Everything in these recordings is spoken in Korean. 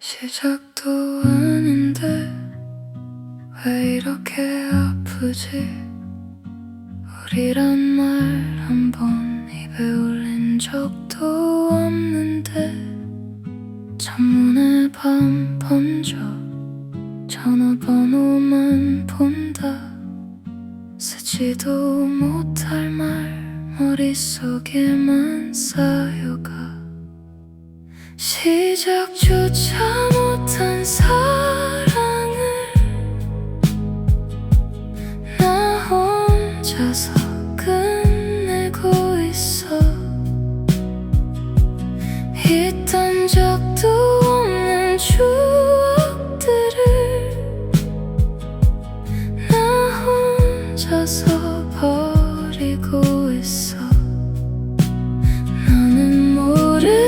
시작도 아닌데 왜 이렇게 아프지? 우리란 말 한 번 입에 올린 적도 없는데 창문에 밤 번져 전화번호만 본다. 쓰지도 못할 말 머릿속에만 쌓여가. 시작조차 못한 사랑을 나 혼자서 끝내고 있어. 있던 적도 없는 추억들을 나 혼자서 버리고 있어. 나는 모를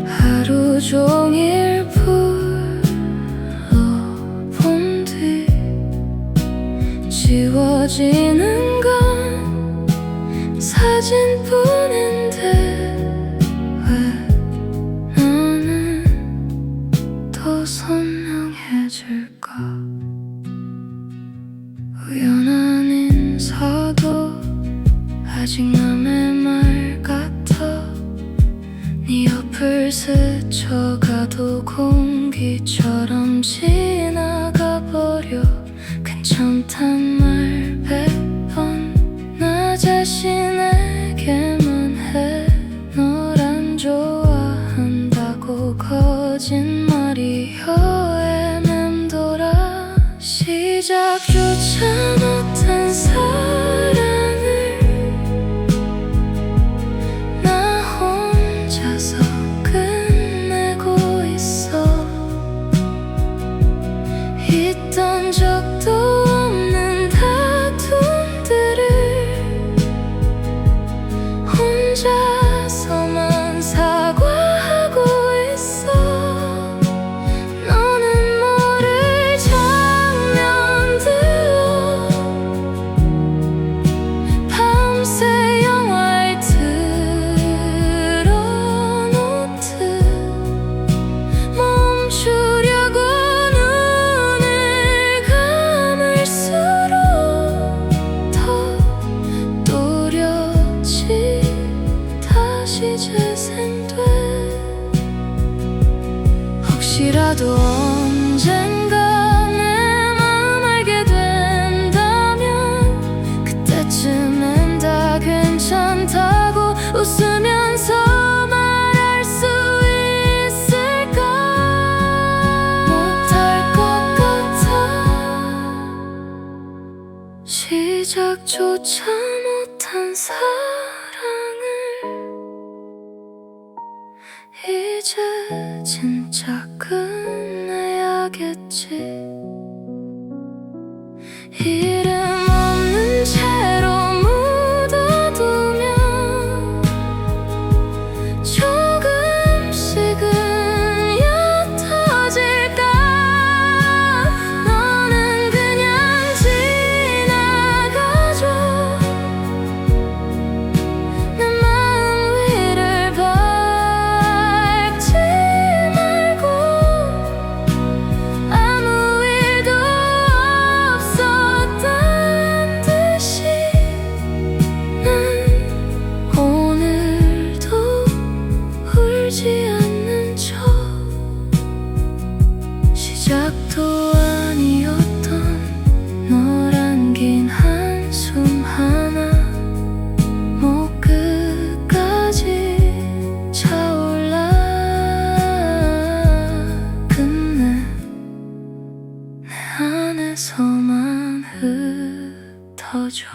하루 종일 불러본 뒤 지워지는 건 사진뿐인데 왜 나는 더 선명해질까? 우연한 인사도 아직 남의 말 같아. 네 옆을 스쳐가도 공기처럼 지나가버려. 괜찮단 말 100번 나 자신에게만 해. 널 안 좋아한다고 거짓말이여 맴돌아. 시작조차 못한 사랑을 나 혼자서 끝내고 있어. 있던 적도 없는 다툼들을 혼자서만 사과하고 있어. 너는 모를 장면들로 밤새 영화를 틀어놓듯 멈추려고 눈을 감을수록 더 또렷이 다시 재생돼. 혹시라도 언젠가 내 마음 알게 된다면 그때쯤엔 다 괜찮다고 웃으면서 말할 수 있을까? 못할 것 같아. 시작조차 못한 사랑을 이제 진짜 끝내야겠지. 이름 없는 채로 묻어두면 조금씩은 옅어질까? 너는 그냥 지나가줘. 내 마음 위를 밟지 말고 아무 일도 없었단 듯이 난 오늘도 울지 않는 척. 시작도 아니었던 널 안긴 한숨 하나 목 끝까지 차올라. 끝내 내 안에서만 흩어져.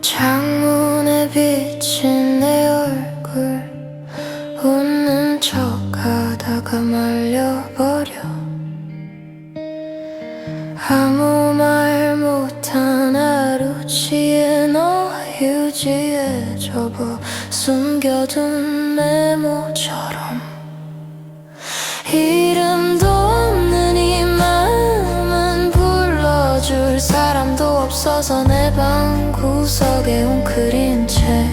창문에 비친 내 얼굴 웃는 척 하다가 말려버려. 아무 말 못한 하루 취해 너 휴지 휴지에 접어 숨겨둔 메모처럼 이름도 없는 이 마음은 불러줄 사람도 없어서 내 방 구석에 웅크린 채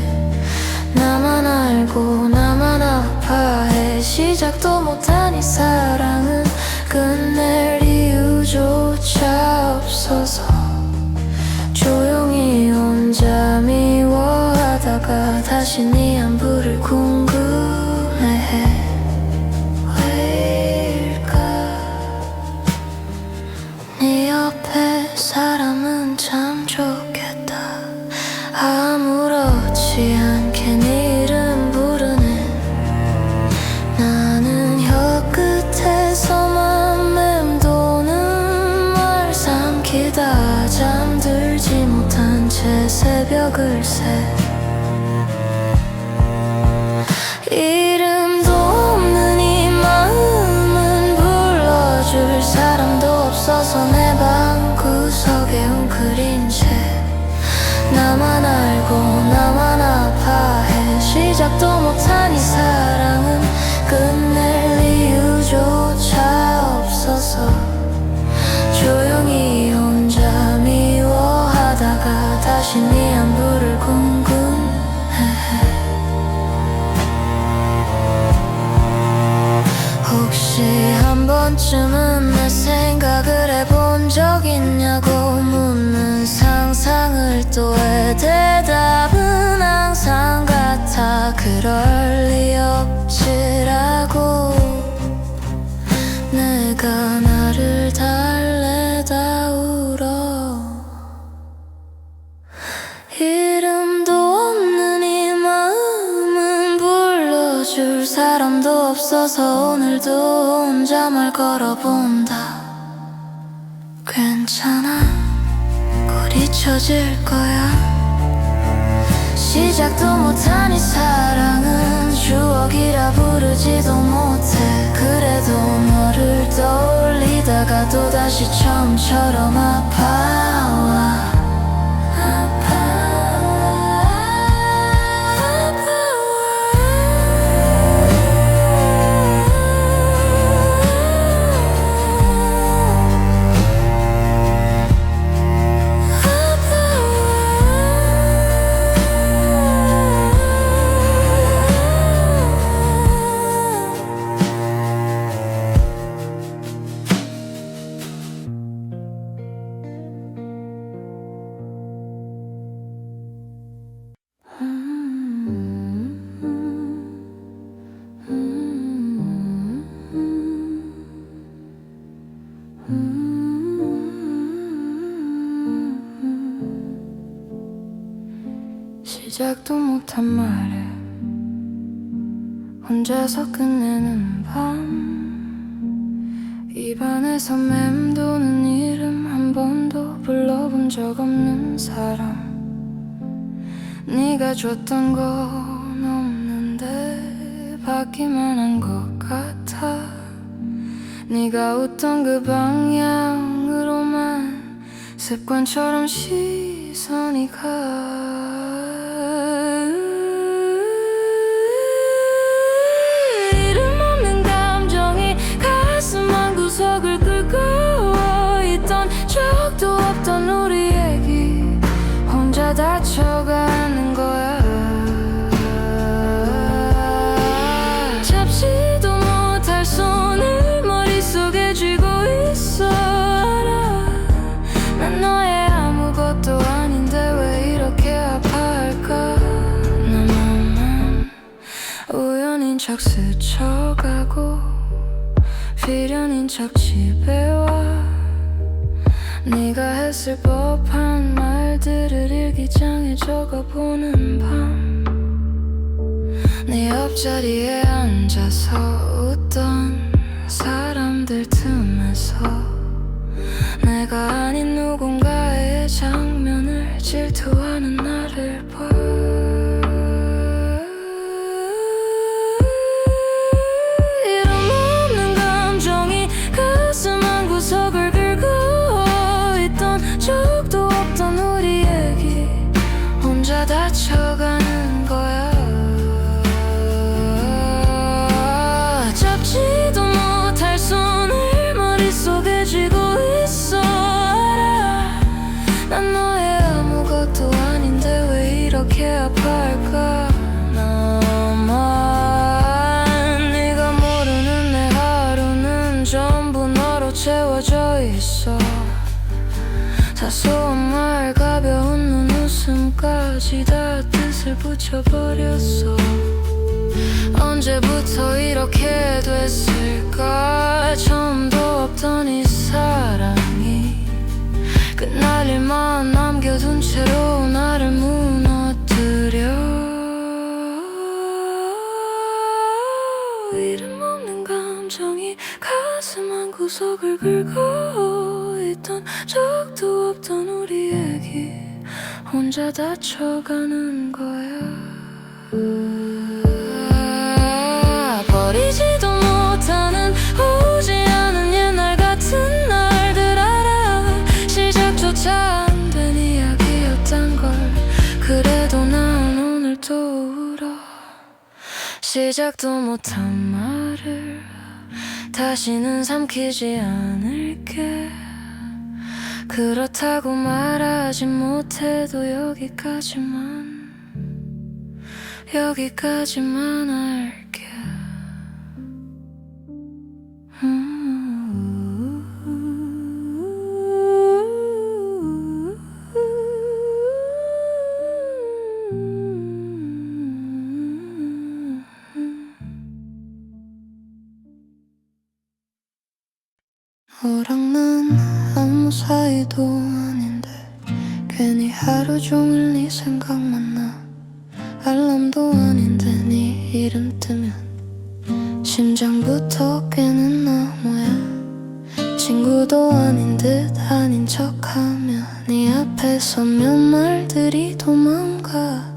나만 알고 나만 아파해. 시작도 못한 이 사랑은 끝낼 이유조차 없어서 조용히 혼자 미워하다가 다시 네 안부를 궁금해해. 왜일까? 네 옆에 사람은 참 좋겠다. 아무렇지 않게 네 이름 부르네. 나는 혀끝에서만 맴도는 말 삼키다 잠들지 못한 채 새벽을 새. 이름도 없는 이 마음은 불러줄 사람도 없어서 내 방 구석에 웅크린 채 나만 알고 나만 아파해. 시작도 못한 이 사랑은 끝낼 이유조차 없어서 조용히 혼자 미워하다가 다시 네 안부를 궁금해해. 혹시 한 번쯤은 내 생각을 해본 적 있냐고 묻는 상상을 또 해. 대답은 항상 같아. 그럴 리 없지라고. 내가 나를 달래다 울어. 이름도 없는 이 마음은 불러줄 사람도 없어서 오늘도 혼자 말 걸어본다. 괜찮아, 곧 잊혀질 거야. 시작도 못한 이 사랑은 추억이라 부르지도 못해. 그래도 너를 떠올리다가 또다시 처음처럼 아파와. 시작도 못한 말에 혼자서 끝내는 밤. 입안에서 맴도는 이름 한 번도 불러본 적 없는 사람. 네가 줬던 건 없는데 받기만 한 것 같아. 네가 웃던 그 방향으로만 습관처럼 시선이 가. 이름 없는 감정이 가슴 한 구석을 긁고 있던 적도 없던 우리 얘기 혼자 다쳐가는 거야. 잡지도 못할 손을 머릿속에 쥐고 있어. 알아, 난 너의 아무것도 아닌데 왜 이렇게 아파할까. 나만 우연인 척 스쳐가고 필연인 척 집에 와. 네가 했을 법한 말들을 일기장에 적어보는 밤. 네 옆자리에 앉아서 웃던 사람들 틈에서 내가 아닌 누군가의 장면을 질투하는 나를 봐. 이름 없는 감정이 가슴 한 구석을 긁고 있던 적도 없던 우리 얘기 혼자 다쳐 거기다 뜻을 붙여버렸어. 언제부터 이렇게 됐을까? 처음도 없던 이 사랑이 끝날 일만 남겨둔 채로 나를 무너뜨려. 이름 없는 감정이 가슴 한구석을 긁고 있던 적도 없던 우리 얘기 혼자 다쳐가는 거야. 버리지도 못하는 오지 않은 옛날 같은 날들 알아. 시작조차 안 된 이야기였단 걸. 그래도 난 오늘 또 울어. 시작도 못한 말을 다시는 삼키지 않을게. 그렇다고 말하지 못해도 여기까지만 할게. 너랑 난 아무 사이도 아닌데 괜히 하루 종일 네 생각만 나. 알람도 아닌데 네 이름 뜨면 심장부터 깨는 나 뭐야. 친구도 아닌 듯 아닌 척하며 네 앞에 서면 말들이 도망가.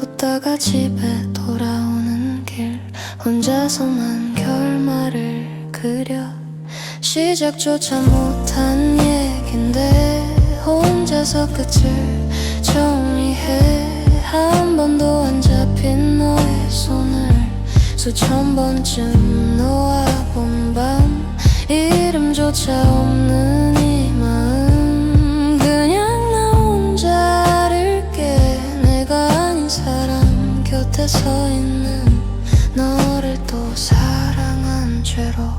웃다가 집에 돌아오는 길 혼자서만 결말을 그려. 시작조차 못한 얘긴데 혼자서 끝을 정리해. 한 번도 안 잡힌 너의 손을 수천 번쯤 놓아본 밤. 이름조차 없는 이 마음 그냥 나 혼자 앓을게. 내가 아닌 사람 곁에 서 있는 너를 또 사랑한 죄로.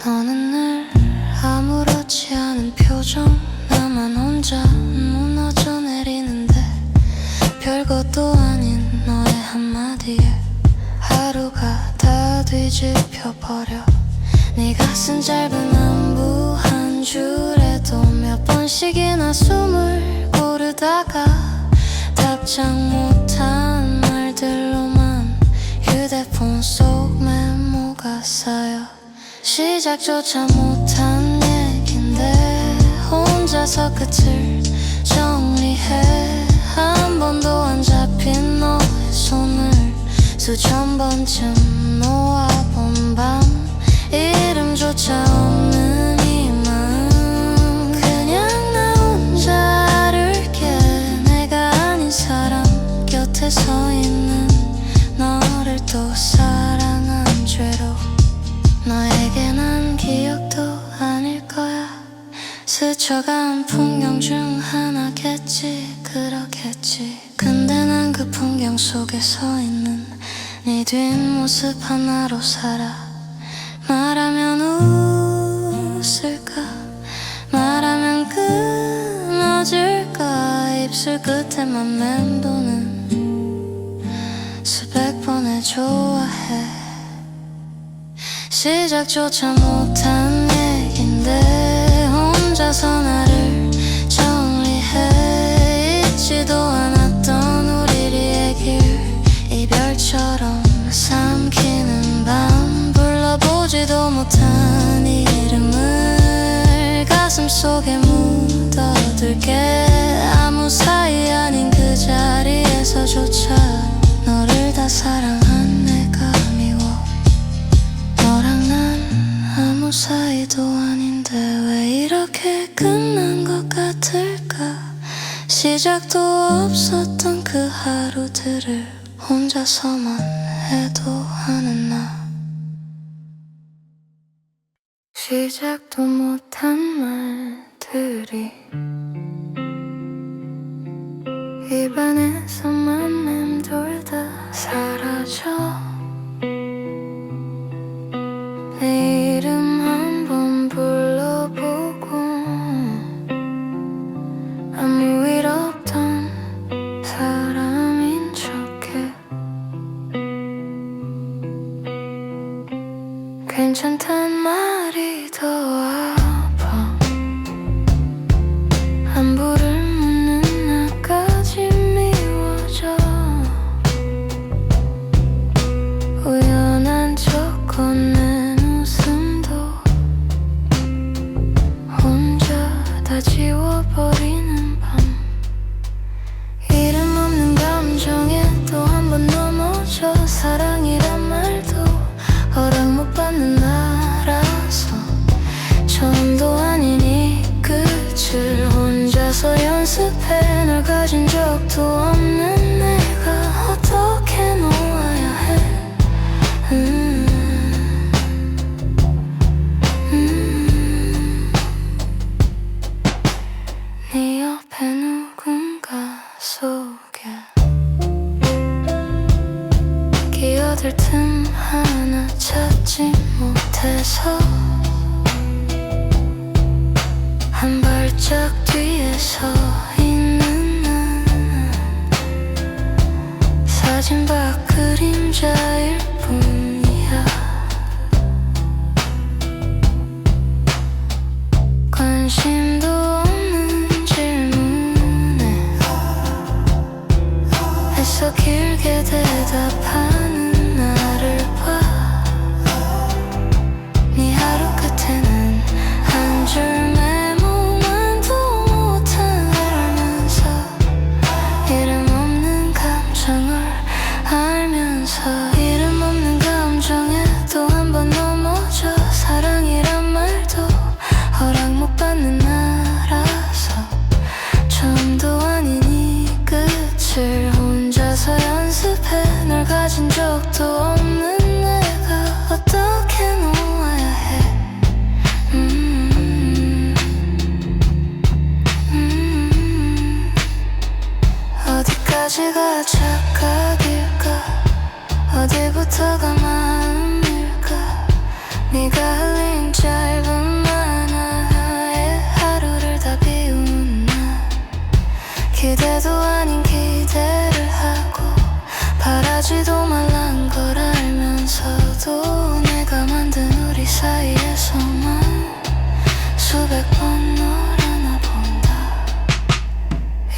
너는 늘 아무렇지 않은 표정. 나만 혼자 무너져 내리는데 별것도 아닌 너의 한마디에 하루가 다 뒤집혀버려. 네가 쓴 짧은 안부 한 줄에도 몇 번씩이나 숨을 고르다가 답장 못한 말들로만 휴대폰 속 메모가 쌓여. 시작조차 못한 얘긴데 혼자서 끝을 정리해. 한 번도 안 잡힌 너의 손을 수천 번쯤 놓아본 밤. 이름조차 없는 이 마음 그냥 나 혼자 앓을게. 내가 아닌 사람 곁에 서 있는 너를 또 사랑한 죄로. 너에게 난 기억도 아닐 거야. 스쳐간 풍경 중 하나겠지. 그렇겠지. 근데 난 그 풍경 속에 서 있는 네 뒷모습 하나로 살아. 말하면 웃을까? 말하면 끊어질까? 입술 끝에만 맴도는 수백 번의 좋아해. 시작조차 못한 얘긴데 혼자서 나를 정리해. 잊지도 않았던 우리의 길 이별처럼 삼키는 밤. 불러보지도 못한 이름을 가슴속에 묻어둘게. 아무 사이 아닌 그 자리에서조차 너를 다 사랑한 내가 미워. 너랑 난 아무 사이도 아닌데 왜 이렇게 끝난 것 같을까. 시작도 없었던 그 하루들을 혼자서만 해도 하는 나. 시작도 못한 말들이 입안에서만 맴돌다 사라져. 내 이름 한번 불러보고 아무 일 없던 사람인 척해. 괜찮단 말이 더 아파. 안부를 묻는 나까지 미워져. 우연한 척 건넨 웃음도 혼자 다 지워버리는 밤. 이름 없는 감정에 또 한 번 넘어져. 사랑이란 말도 허락 못 받는 나라서 처음도 아닌 이 끝을 혼자서 연습해. 널 가진 적도 없는 내가 어떻게 놓아야 해. 네 옆에 누군가 속에 끼어들 틈 하나 찾지 못해서 한 발짝 뒤에 서 있는 난 사진 밖 그림자일 뿐이야. 관심도 없는 질문에 애써 길게 대답하는 나를 봐. 네 하루 끝에는 한 줄 메모만도 못한 알면서 이름 없는 감정을 알면서 이름 없는 감정에 또 한 번 넘어져. 사랑이란 말도 허락 못 받는 나라서 처음도 아닌 이 끝을 혼자서 연습해. 널 가진 적도 없는 내가 어떻게 놓아야 해. 어디까지가 착각일까. 어디부터가 마음일까. 네가 흘린 짧은 만화에 하루를 다 비운 나. 기대도 아닌 기대를 하고 바라지도 말란 걸 알면서도 내가 만든 우리 사이에서만 수백 번 널 안아본다.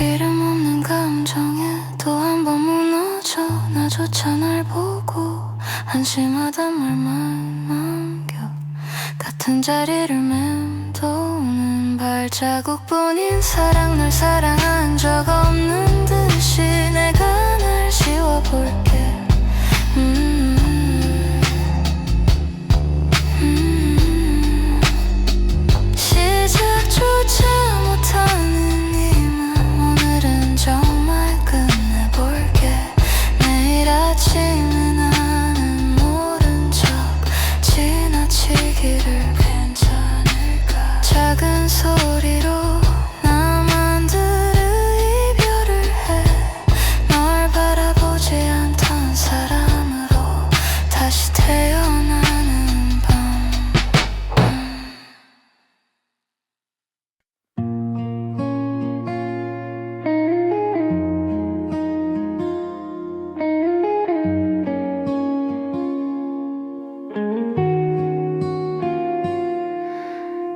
이름 없는 감정에 또 한 번 무너져. 나조차 날 보고 한심하단 말만 남겨. 같은 자리를 맴도는 발자국뿐인 사랑. 널 사랑한 적 없는 듯이 내가 날 지워볼게. 시작조차 못하는 이 맘 오늘은 정말 끝내볼게. 내일 아침에 나는 모른 척 지나치기를 괜찮을까. 작은 소리로 나만 들을 이별을 해. 널 바라보지 않던 사람으로 다시 태어나는 밤.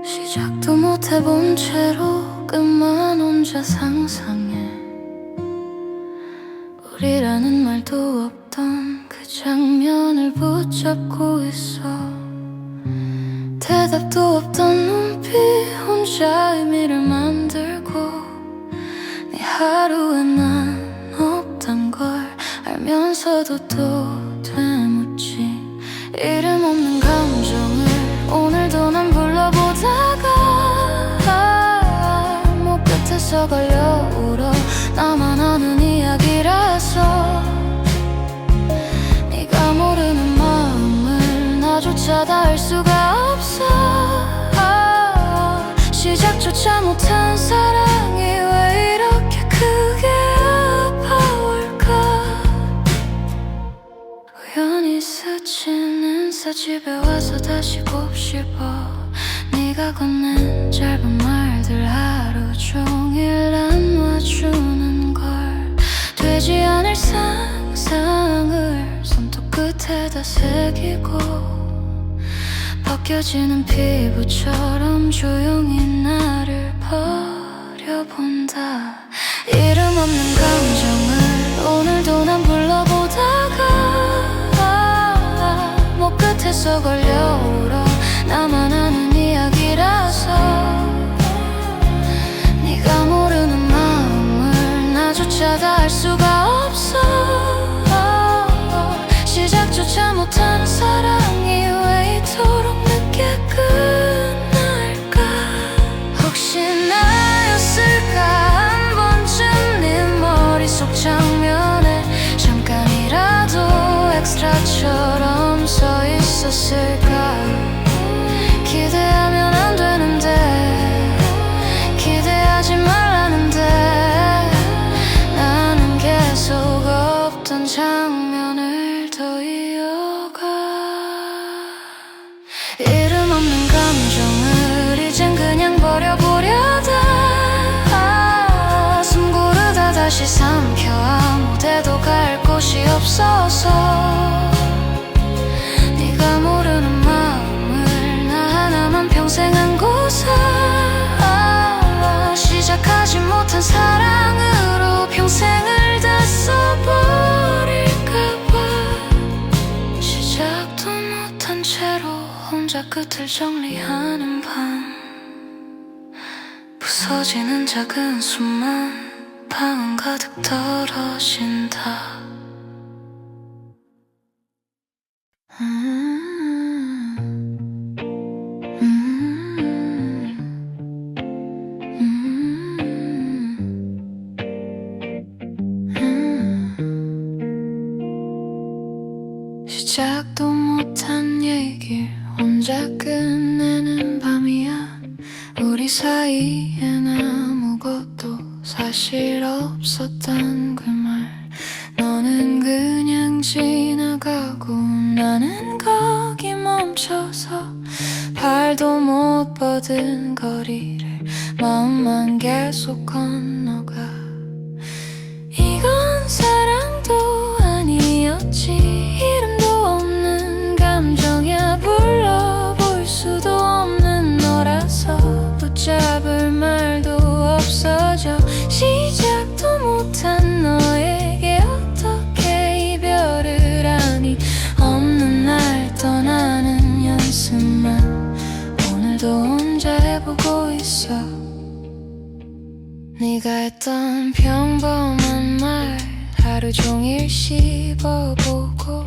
시작도 못해본 채로 끝만 혼자 상상해. 우리라는 말도 없던 그 장면을 붙잡고 있어. 대답도 없던 눈빛 혼자 의미를 만들고. 네 하루에 난 없단 걸 알면서도 또 되묻지. 이름 없는 감정을 오늘도 난 불러보다가 목 끝에서 걸려 울어. 나만 아는 이야기라서 네가 모르는 마음을 나조차 다 알 수가 없어. 시작조차 못한 사랑이 왜 이렇게 크게 집에 와서 다시 곱씹어 네가 건넨 짧은 말들 하루 종일 안아주는 걸 되지 않을 상상을 손톱 끝에다 새기고 벗겨지는 피부처럼 조용히 나를 버려본다. 이름 없는 감정을 오늘도 난 불러보다가 목 끝에서 걸려 울어. 나만 아는 이야기라서 네가 모르는 마음을 나조차 다 알 수가 없어. 시작조차 못하는 사랑이 왜 이토록 늦게 끝날까. 혹시 나였을까. 한 번쯤 네 머릿속 장면에 잠깐이라도 엑스트라처럼 서 있었을까. 기대하면 안 되는데 기대하지 말라는데 나는 계속 없던 장면을 더 이어가. 이름 없는 감정을 이젠 그냥 버려보려다 숨 고르다 다시 삼켜 아무데도 갈 곳이 없어서 네가 모르는 마음을 나 하나만 평생 안고서 시작하지 못한 사랑으로 평생을 다 써버릴까봐 시작도 못한 채로 혼자 끝을 정리하는 밤 부서지는 작은 숨만 방 가득 떨어진다. 시작도 못한 얘길 혼자 끝내는 밤이야. 우리 사이엔 아무것도 사실 없었단 그 말. 너는 그냥 지나가고 나는 거기 멈춰서 발도 못 뻗은 거리를 마음만 계속 건너가. 이건 사랑도 아니었지. 이름도 없는 감정이야. 불러볼 수도 없는 너라서 붙잡을 말도 없어져. 시작도 못한 너에게 어떻게 이별을 하니. 없는 날 떠나는 연습만 오늘도 혼자 해보고 있어. 네가 했던 평범한 말 하루 종일 씹어보고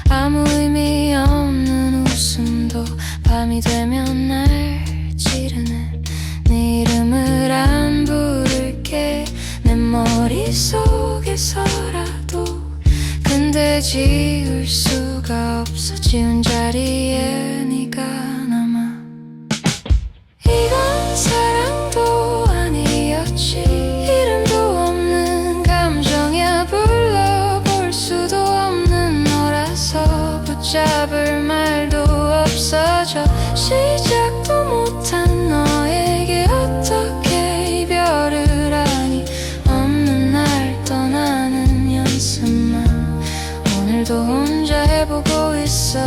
아무 의미 없는 웃음도 밤이 되면 날 찌르는 네 이름을 안 부를게 내 머릿속에서라도. 근데 지울 수가 없어. 지운 자리에 네가 남아. 이건 사랑도 아니었지. 이름도 없는 감정이야. 불러볼 수도 없는 너라서 붙잡을 말도 없어져. 시작도 못한 너에게 어떻게 이별을 하니. 없는 날 떠나는 연습만 오늘도 혼자 해보고 있어.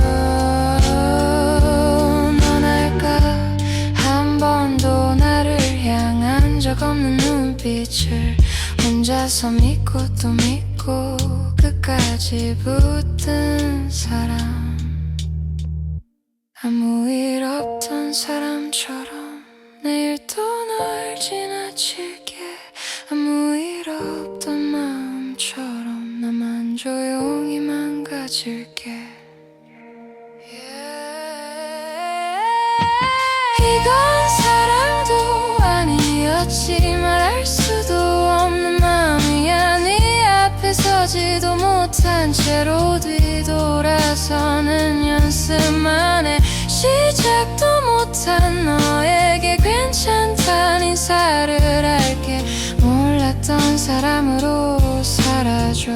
넌 알까. 한 번도 나를 향한 적 없는 눈빛을 혼자서 믿고 또 믿고 끝까지 붙든 사람. 아무 일 없던 사람처럼 내일 또 널 지나칠게. 아무 일 없던 마음처럼 나만 조용히 망가질게. 이건 사랑도 아니었지. 말할 수도 없는 마음이야. 네 앞에 서지도 못한 채로 뒤돌아서는 연습만 해. 시작도 못한 너에게 괜찮단 인사를 할게. 몰랐던 사람으로 살아줘.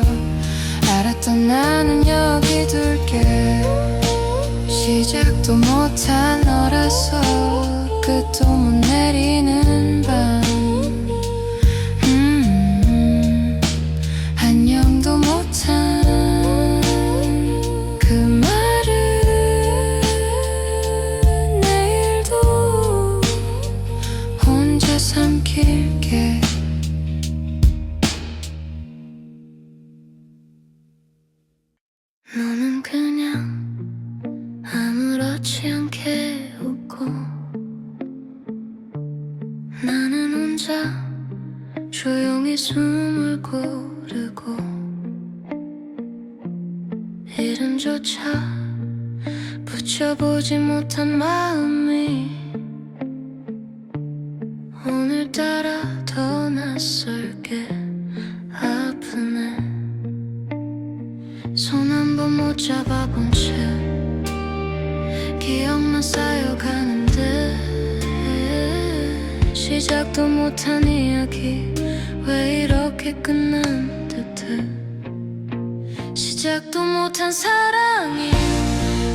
알았던 나는 여기 둘게. 시작도 못한 너라서 끝도 못 내리는 밤 안녕도 못한 그 말을 내일도 혼자 삼킬게. 너는 그냥 아무렇지 않게 웃고 나는 혼자 조용히 숨을 고르고 이름조차 붙여보지 못한 마음이 오늘따라 더 낯설게 아프네. 손 한 번 못 잡아본 채 기억만 쌓여가는데 시작도 못한 이야기 왜 이렇게 끝난 듯해. 시작도 못한 사랑이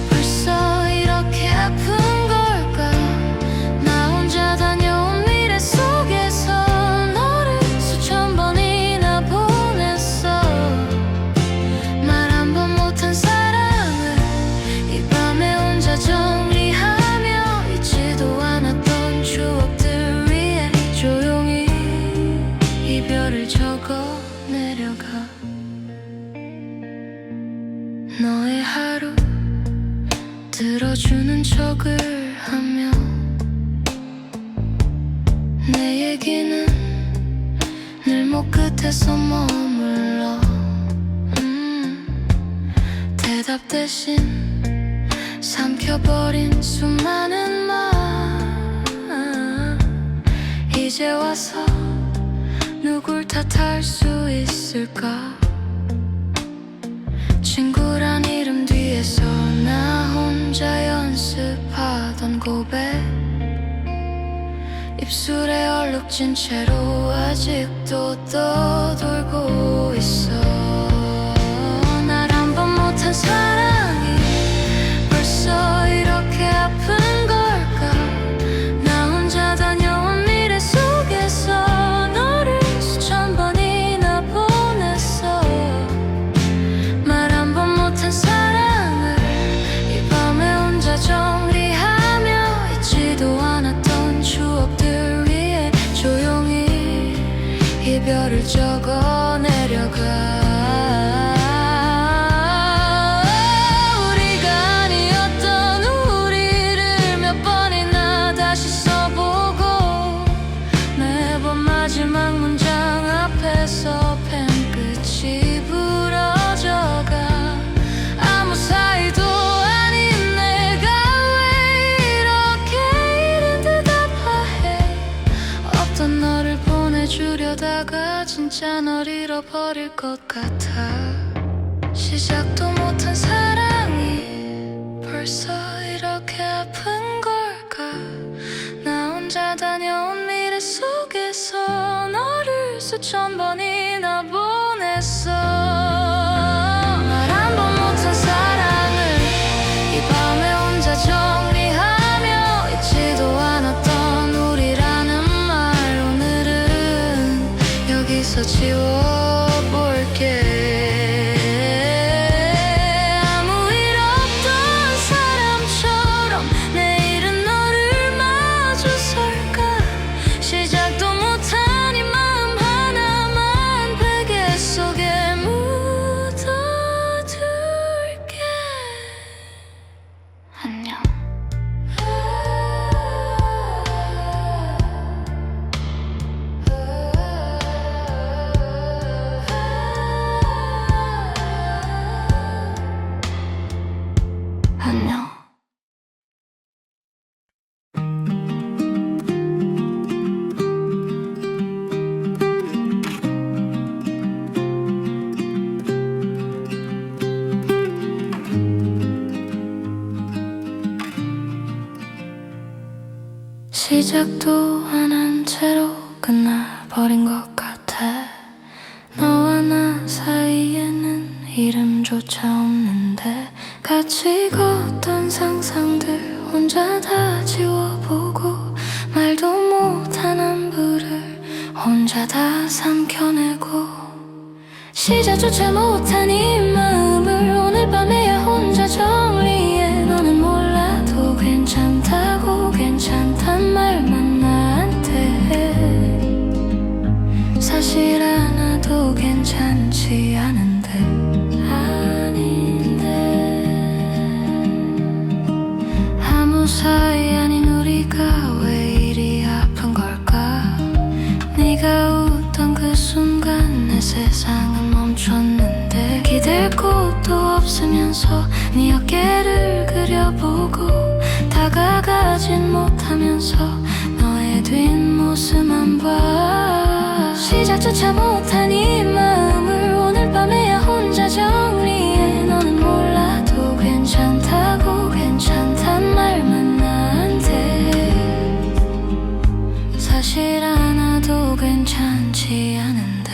벌써 이렇게 아픈 걸까. 나 혼자 다녀온 미래 속에서 너를 수천 번이나 보냈어. 말 한 번 못한 사랑을 이 밤에 혼자 정리하며 잊지도 않았던 추억들 위에 조용히 이별을 적어 내려가. 너의 하루 들어주는 척을 하며 내 얘기는 늘 목 끝에서 머물러 대답 대신 삼켜버린 수많은 말. 이제 와서 누굴 탓할 수 있을까. 친구란 이름 뒤에서 나 혼자 연습하던 고백 입술에 얼룩진 채로 아직도 떠돌고 있어. 날 한 번 못한 사랑이 벌써 이렇게 아픈 걸까. 나 혼자 다녀온 미래 속에서 너를 수천 번이나 보냈어. 말 한 번 못한 사랑을 이 밤에 혼자 정리하며 잊지도 않았던 추억들 위에 조용히 이별을 적어 내려가. 마지막 문장 앞에서 펜끝이 부러져가. 아무 사이도 아닌 내가 왜 이렇게 이른 듯 아파해. 없던 너를 보내주려다가 진짜 널 잃어버릴 것 같아. 시작도 못한 사랑이 벌써 이렇게 아픈 걸까. 나 혼자 다녀온 미래 속에서 너를 수천 번이나 보냈어. 말 한 번 못한 사랑을 이 밤에 혼자 정리하며 잊지도 않았던 우리라는 말 오늘은 여기서 지워볼게. 안녕. 시작도 안 한 채로 끝나버린 것 같아. 너와 나 사이에는 이름조차 없는데 같이 걷던 상상들 혼자 다 지워보고 말도 못한 안부를 혼자 다 삼켜내고 시작조차 못한 이 마음을 오늘 밤에야 혼자 정리해. 너는 몰라도 괜찮다고 괜찮단 말만 나한테 해. 사실 하나도 괜찮지 않은데 아무 사이 아닌 우리가 왜 이리 아픈 걸까. 네가 웃던 그 순간 내 세상은 멈췄는데 기댈 곳도 없으면서 네 어깨를 그려보고 다가가진 못하면서 너의 뒷모습만 봐. 시작조차 못한 이 마음을 오늘 밤에야 혼자 정리해. 너는 몰라도 괜찮다고 괜찮단 말만 나한테 해. 사실 하나도 괜찮지 않은데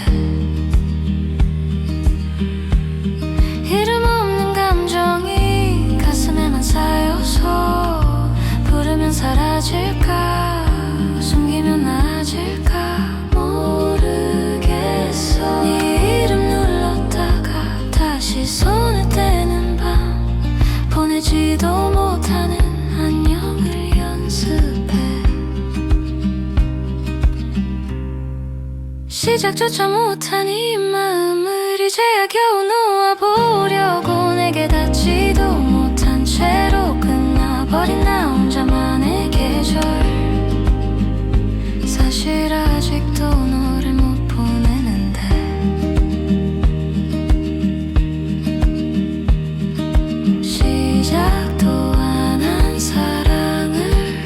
이름 없는 감정이 가슴에만 쌓여서 부르면 사라질까 숨기면 나아질까 모르겠어. 네 이름 눌렀다가 다시 손을 떼는 밤 보내지도 못하는 안녕을 연습해. 시작조차 못한 이 마음을 이제야 겨우 놓아보려고 내게 닿지도 못한 채로 끝나버린 나 혼자만의 계절. 사실 아직도 너를 못 보내는데 시작도 안 한 사랑을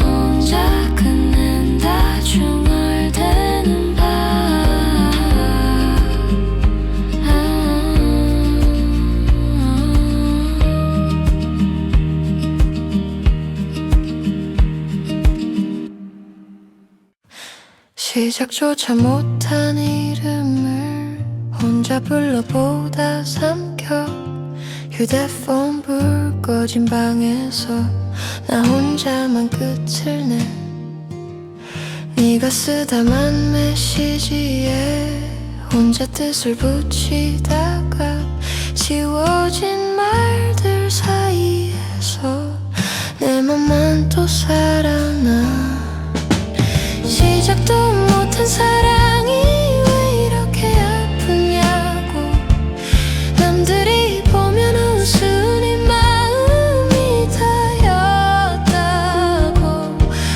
혼자 끝낸다 중얼대는 밤. 시작조차 못한 이름을 혼자 불러보다 삼켜 휴대폰 불 꺼진 방에서 나 혼자만 끝을 내. 네가 쓰다만 메시지에 혼자 뜻을 붙이다가 지워진 말들 사이에서 내 맘만 또 살아나. 시작도 못한 사랑이 왜 이렇게 아프냐고 남들이 보면 우스운 이 마음이 다였다고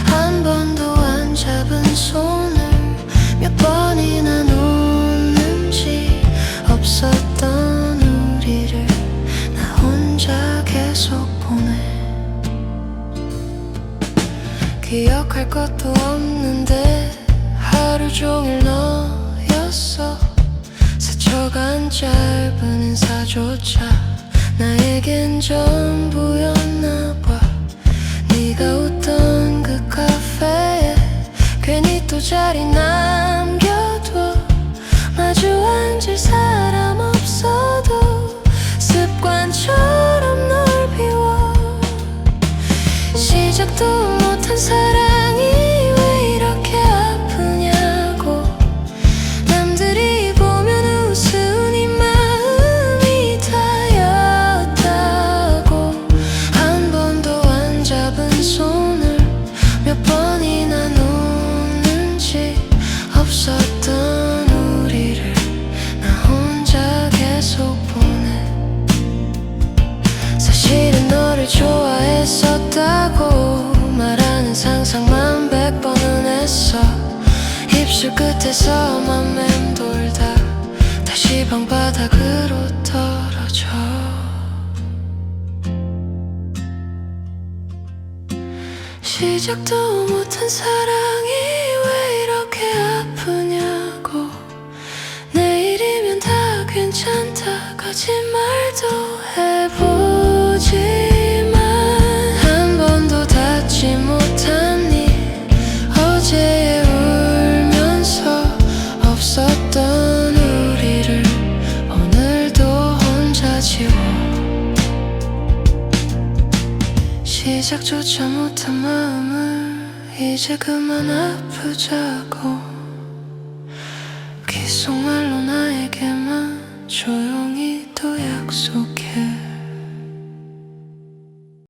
한 번도 안 잡은 손을 몇 번이나 놓는지 없었던 우리를 나 혼자 계속 보내. 기억할 것도 없는데 하루 종일 너였어. 스쳐간 짧은 인사조차 나에겐 전부였나 봐. 네가 웃던 그 카페에 괜히 또 자리 남겨둬. 마주 앉을 사람 없어도 습관처럼 널 비워. 시작도 못한 사랑이 왜 이렇게 아프냐고 남들이 보면 우스운 이 마음이 다였다고 한 번도 안 잡은 손을 몇 번이나 놓는지 없었던 우리를 나 혼자 계속 보내. 사실은 너를 좋아했었다고 말하는 상상만 100번은 했어. 입술 끝에서만 맴돌다 다시 방바닥으로 떨어져. 시작도 못한 사랑이 왜 이렇게 아프냐고 내일이면 다 괜찮다 거짓말도 해보지만 한 번도 닿지 못한 네 어제에 울면서 없었던 우리를 오늘도 혼자 지워. 시작조차 못한 마음을 이제 그만 아프자고 귓속말로 나에게만 조용히 또 약속